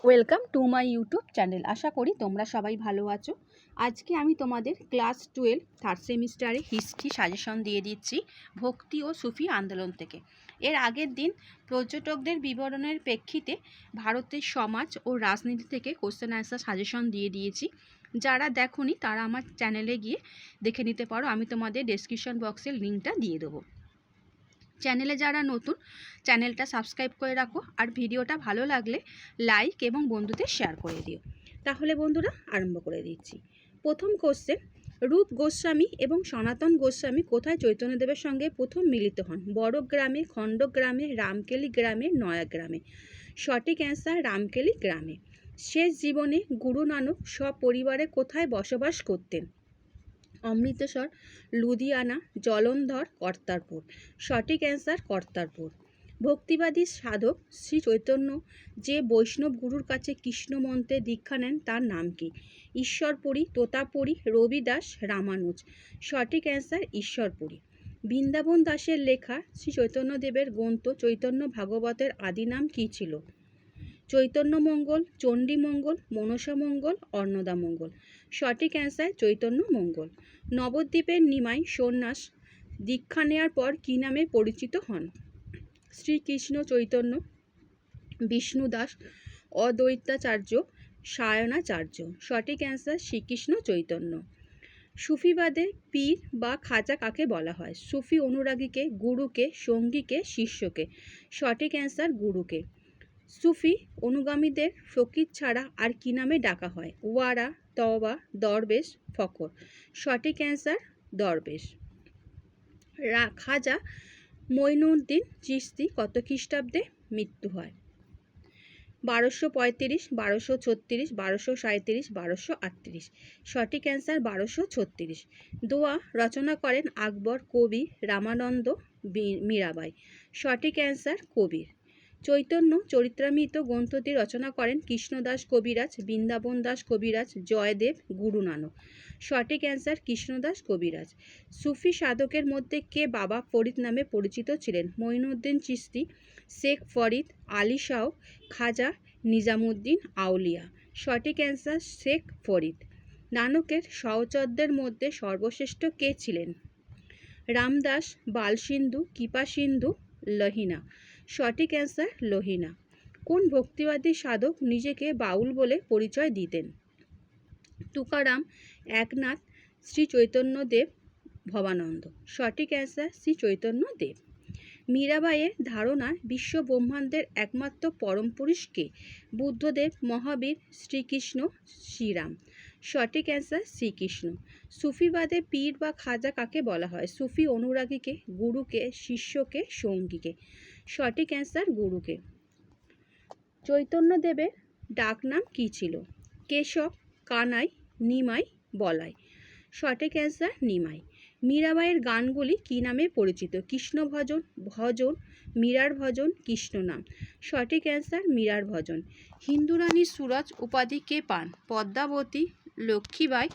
Welcome to my YouTube channel. আশা করি তোমরা সবাই ভালো আছো। আজকে আমি তোমাদের ক্লাস 12 থার্ড সেমিস্টারে হিস্ট্রি সাজেশন দিয়ে দিচ্ছি ভক্তি ও সুফি আন্দোলন থেকে। এর আগের দিন পর্যটকদের বিবরণের প্রেক্ষিতে ভারতের সমাজ ও রাজনীতি থেকে কোশ্চেন অ্যান্সার সাজেশন দিয়ে দিয়েছি। যারা দেখোনি তারা আমার চ্যানেলে গিয়ে দেখে নিতে পারো, আমি তোমাদের ডেসক্রিপশন বক্সের লিঙ্কটা দিয়ে দেবো। চ্যানেলে যারা নতুন, চ্যানেলটা সাবস্ক্রাইব করে রাখো, আর ভিডিওটা ভালো লাগলে লাইক এবং বন্ধুদের শেয়ার করে দিও। তাহলে বন্ধুরা আরম্ভ করে দিচ্ছি। প্রথম কোশ্চেন, রূপ গোস্বামী এবং সনাতন গোস্বামী কোথায় চৈতন্যদেবের সঙ্গে প্রথম মিলিত হন? বড়গ্রামে, খণ্ডগ্রামে, রামকেলি গ্রামে, নয়াগ্রামে। সঠিক অ্যান্সার রামকেলি গ্রামে। শেষ জীবনে গুরু নানক সপরিবারে কোথায় বসবাস করতেন? অমৃতসর, লুধিয়ানা, জলন্ধর, কর্তারপুর। সঠিক অ্যান্সার কর্তারপুর। ভক্তিবাদী সাধক শ্রী চৈতন্য যে বৈষ্ণব গুরুর কাছে কৃষ্ণ মন্ত্রে দীক্ষা নেন তার নাম কি? ঈশ্বরপুরী, তোতাপুরী, রবিদাস, রামানুজ। সঠিক অ্যান্সার ঈশ্বরপুরী। বৃন্দাবন দাসের লেখা শ্রী চৈতন্যদেবের গ্রন্থ চৈতন্য ভাগবতের আদি নাম কী ছিল? চৈতন্যমঙ্গল, চণ্ডীমঙ্গল, মনসামঙ্গল, অন্নদামঙ্গল। সঠিক অ্যান্সার চৈতন্যমঙ্গল। নবদ্বীপের নিমাই সন্ন্যাস দীক্ষা নেওয়ার পর কী নামে পরিচিত হন? শ্রীকৃষ্ণ চৈতন্য, বিষ্ণুদাস, অদ্বৈতাচার্য, সায়নাচার্য। সঠিক অ্যান্সার শ্রীকৃষ্ণ চৈতন্য। সুফিবাদে পীর বা খাজা কাকে বলা হয়? সুফি অনুরাগীকে, গুরুকে, সঙ্গীকে, শিষ্যকে। সঠিক অ্যান্সার গুরুকে। সুফি অনুগামীদের ফকির ছাড়া আর কি নামে ডাকা হয়? ওয়ারা, তওবা, দরবেশ, ফকর। সঠিক অ্যান্সার দরবেশ। খাজা মঈনুদ্দিন চিশতি কত খ্রিস্টাব্দে মৃত্যু হয়? 1235, 1236, 1237, 1238। সঠিক অ্যান্সার 1236। দোয়া রচনা করেন আকবর, কবি, রামানন্দ, মীরাবাই। সঠিক অ্যান্সার কবির। চৈতন্য চরিত্রামৃত গ্রন্থটি রচনা করেন কৃষ্ণদাস কবিরাজ, বৃন্দাবন দাস কবিরাজ, জয়দেব, গুরু নানক। সঠিক অ্যান্সার কৃষ্ণদাস কবিরাজ। সুফি সাধকের মধ্যে কে বাবা ফরিদ নামে পরিচিত ছিলেন? মঈনুদ্দিন চিশতি, শেখ ফরিদ, আলী শাহ, খাজা নিজামুদ্দিন আউলিয়া। সঠিক অ্যান্সার শেখ ফরিদ। নানকের সহচরদের মধ্যে সর্বশ্রেষ্ঠ কে ছিলেন? রামদাস, বালসিন্ধু, কৃপাসিন্ধু, লহিনা। সঠিক অ্যান্সার লহিনা। কোন ভক্তিবাদী সাধক নিজেকে বাউল বলে পরিচয় দিতেন? তুকারাম, একনাথ, শ্রী চৈতন্যদেব, ভবানন্দ। সঠিক অ্যান্সার শ্রী চৈতন্যদেব। মীরাবাইয়ের ধারণায় বিশ্ব ব্রহ্মাণ্ডের একমাত্র পরম পুরুষ কে? বুদ্ধদেব, মহাবীর, শ্রীকৃষ্ণ, শ্রীরাম। সঠিক অ্যান্সার শ্রীকৃষ্ণ। সুফিবাদে পীর বা খাজা কাকে বলা হয়? সুফি অনুরাগীকে, গুরুকে, শিষ্যকে, সঙ্গীকে। সঠিক অ্যান্সার গুরুকে। চৈতন্যদেবের ডাকনাম কী ছিল? কেশব, কানাই, নিমাই, বলাই। সঠিক অ্যান্সার নিমাই। মীরাবাইয়ের গানগুলি কী নামে পরিচিত? কৃষ্ণ ভজন, ভজন, মীরার ভজন, কৃষ্ণ নাম। সঠিক অ্যান্সার মীরার ভজন। হিন্দু রানী সুরজ উপাধি কে পান? পদ্মাবতী, লক্ষ্মীবাই,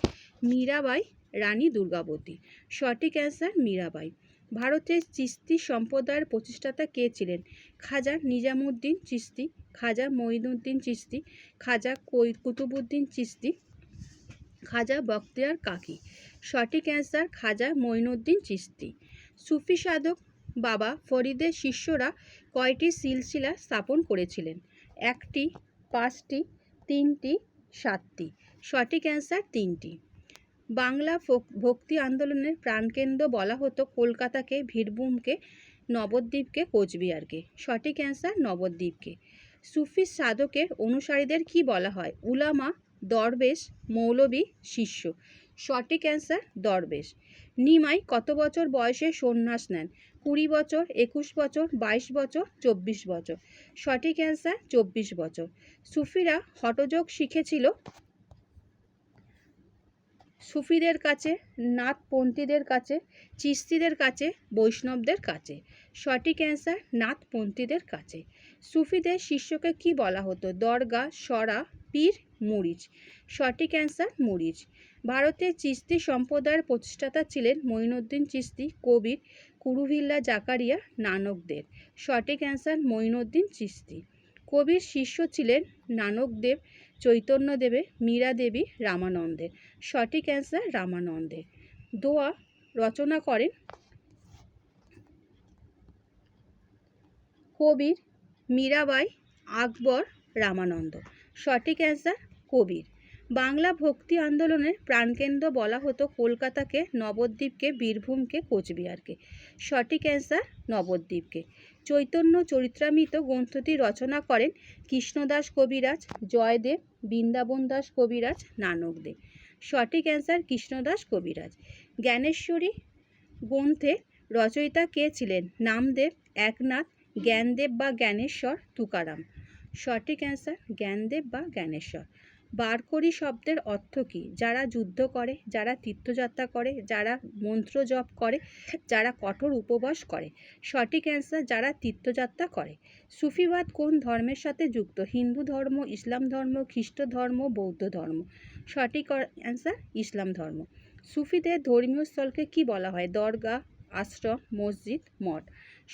মীরাবাই, রানী দুর্গাবতী। সঠিক অ্যান্সার মীরাবাই। ভারতের চিশতি সম্প্রদায়ের প্রতিষ্ঠাতা কে ছিলেন? খাজা নিজামুদ্দিন চিশতি, খাজা মঈনুদ্দিন চিশতি, খাজা কুতুবুদ্দিন চিশতি, খাজা বখতিয়ার কাকি। সঠিক অ্যান্সার খাজা মঈনুদ্দিন চিশতি। সুফি সাধক বাবা ফরিদের শিষ্যরা কয়টি সিলসিলা স্থাপন করেছিলেন? 1টি, 5টি, 3টি, 7টি। সঠিক অ্যান্সার 3টি। বাংলা ভক্তি আন্দোলনের প্রাণকেন্দ্র বলা হতো কলকাতাকে, বীরভূমকে, নবদ্বীপকে, কোচবিহারকে। সঠিক অ্যান্সার নবদ্বীপকে। সুফি সাধকের অনুসারীদের কি বলা হয়? উলামা, দরবেশ, মৌলবী, শিষ্য। সঠিক অ্যান্সার দরবেশ। নিমাই কত বছর বয়সে সন্ন্যাস নেন? 20 বছর, 21 বছর, 22 বছর, 24 বছর। সঠিক অ্যান্সার 24 বছর। সুফিরা হঠযোগ শিখেছিল সুফিদের কাছে, নাথপন্থীদের কাছে, চিশতিদের কাছে, বৈষ্ণবদের কাছে। সঠিক অ্যান্সার নাথপন্থীদের কাছে। সুফিদের শিষ্যকে কি বলা হতো? দরগা, সরা, পীর, মুরিজ। সঠিক অ্যান্সার মুরিজ। ভারতের চিশতি সম্প্রদায়ের প্রতিষ্ঠাতা ছিলেন মঈনুদ্দিন চিশতি, কবির, কুরুভিল্লা জাকারিয়া, নানকদের। সঠিক অ্যান্সার মঈনুদ্দিন চিশতি। কবির শিষ্য ছিলেন নানকদেব, চৈতন্যদেবে, মীরা দেবী, রামানন্দের। সঠিক অ্যান্সার রামানন্দের। দোয়া রচনা করেন কবির, মীরাবাই, আকবর, রামানন্দ। সঠিক অ্যান্সার কবির। বাংলা ভক্তি আন্দোলনের প্রাণকেন্দ্র বলা হতো কলকাতাকে, নবদ্বীপকে, বীরভূমকে, কোচবিহারকে। সঠিক অ্যান্সার নবদ্বীপকে। চৈতন্য চরিত্রামৃত গ্রন্থটি রচনা করেন কৃষ্ণদাস কবিরাজ, জয়দেব, বৃন্দাবন দাস কবিরাজ, নানকদেব। সঠিক অ্যান্সার কৃষ্ণদাস কবিরাজ। জ্ঞানেশ্বরী গ্রন্থে রচয়িতা কে ছিলেন? নামদেব, একনাথ, জ্ঞানদেব বা জ্ঞানেশ্বর, তুকারাম। সঠিক অ্যান্সার জ্ঞানদেব বা জ্ঞানেশ্বর। বারকরি শব্দের অর্থ কী? যারা যুদ্ধ করে, যারা তীর্থযাত্রা করে, যারা মন্ত্র জপ করে, যারা কঠোর উপবাস করে। সঠিক অ্যান্সার যারা তীর্থযাত্রা করে। সুফিবাদ কোন ধর্মের সাথে যুক্ত? হিন্দু ধর্ম, ইসলাম ধর্ম, খ্রিস্ট ধর্ম, বৌদ্ধ ধর্ম। সঠিক অ্যান্সার ইসলাম ধর্ম। সুফিদের ধর্মীয় স্থলকে কি বলা হয়? দরগা, আশ্রম, মসজিদ, মঠ।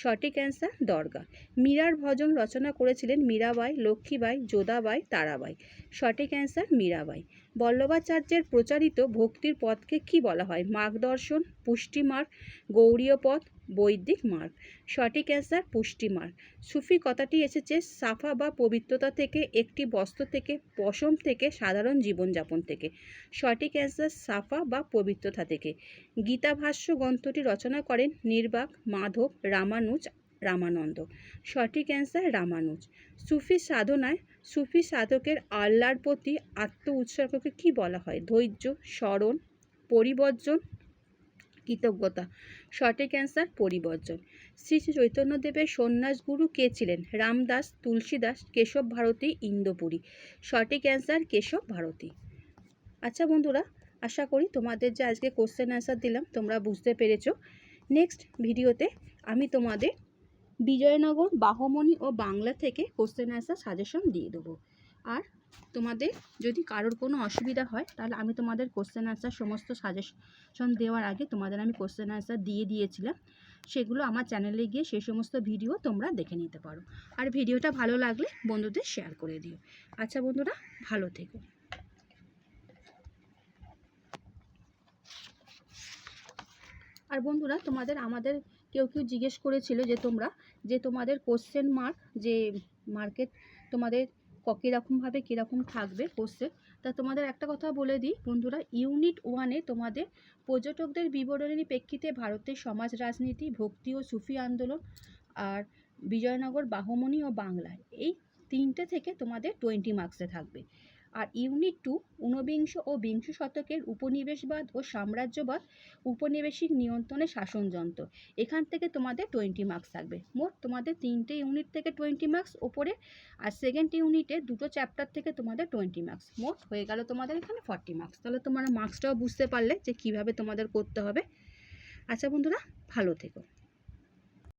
সঠিক অ্যান্সার দরগা। মীরার ভজন রচনা করেছিলেন মীরাবাই, লক্ষ্মীবাই, যোধাবাই, তারাবাই। সঠিক অ্যান্সার মীরাবাই। বল্লভাচার্যের প্রচারিত ভক্তির পথকে কি বলা হয়? মার্গদর্শন, পুষ্টি মার্গ, গৌড়ীয় পথ, বৈদিক মার্গ। সঠিক অ্যান্সার পুষ্টি মার্গ। সুফি কথাটি এসেছে সাফা বা পবিত্রতা থেকে, একটি বস্ত্র থেকে, পশম থেকে, সাধারণ জীবনযাপন থেকে। সঠিক অ্যান্সার সাফা বা পবিত্রতা থেকে। গীতাভাষ্য গ্রন্থটি রচনা করেন নির্বাক, মাধব, রামানুজ, রামানন্দ। সঠিক অ্যান্সার রামানুজ। সুফি সাধনায় সুফি সাধকের আল্লাহর প্রতি আত্ম উৎসর্গকে কি বলা হয়? ধৈর্য, স্মরণ, পরিবর্জন, কৃতজ্ঞতা। সঠিক অ্যান্সার পরিবর্জন। শ্রী শ্রী চৈতন্যদেবের সন্ন্যাস গুরু কে ছিলেন? রামদাস, তুলসীদাস, কেশব ভারতী, ইন্দুপুরী। সঠিক অ্যান্সার কেশব ভারতী। আচ্ছা বন্ধুরা, আশা করি তোমাদের যে আজকে কোশ্চেন অ্যান্সার দিলাম তোমরা বুঝতে পেরেছো। নেক্সট ভিডিওতে আমি তোমাদের বিজয়নগর, বাহমনি ও বাংলা থেকে কোশ্চেন অ্যান্সার সাজেশন দিয়ে দেবো। আর তোমাদের যদি কারোর কোনো অসুবিধা হয় তাহলে আমি তোমাদের কোশ্চেন অ্যান্সার সমস্ত সাজেশন দেওয়ার আগে তোমাদের আমি কোশ্চেন অ্যান্সার দিয়ে দিয়েছিলাম, সেগুলো আমার চ্যানেলে গিয়ে সেই সমস্ত ভিডিও তোমরা দেখে নিতে পারো। আর ভিডিওটা ভালো লাগলে বন্ধুদের শেয়ার করে দিও। আচ্ছা বন্ধুরা, ভালো থেকো। আর বন্ধুরা, আমাদের কেউ জিজ্ঞেস করেছিল যে তোমাদের কোশ্চেন মার্ক যে মার্কেট তোমাদের কীরকমভাবে কীরকম থাকবে কোশ্চেন। তা তোমাদের একটা কথা বলে দিই বন্ধুরা, ইউনিট 1-এ তোমাদের পর্যটকদের বিবরণী প্রেক্ষিতে ভারতের সমাজ রাজনীতি, ভক্তি ও সুফি আন্দোলন, আর বিজয়নগর, বাহমনি ও বাংলায়, এই 3টে থেকে তোমাদের 20 মার্কসে থাকবে। আর ইউনিট 2 ঊনবিংশ ও বিংশ শতকের উপনিবেশবাদ ও সাম্রাজ্যবাদ, উপনিবেশিক নিয়ন্ত্রণে শাসনযন্ত্র, এখান থেকে তোমাদের 20 মার্কস থাকবে। মোট তোমাদের 3টে ইউনিট থেকে 20 মার্কস ওপরে, আর সেকেন্ড ইউনিটে 2টো চ্যাপ্টার থেকে তোমাদের 20 মার্কস। মোট হয়ে গেল তোমাদের এখানে 40 মার্কস। তাহলে তোমরা মার্কসটাও বুঝতে পারলে যে কিভাবে তোমাদের করতে হবে। আচ্ছা বন্ধুরা, ভালো থেকো।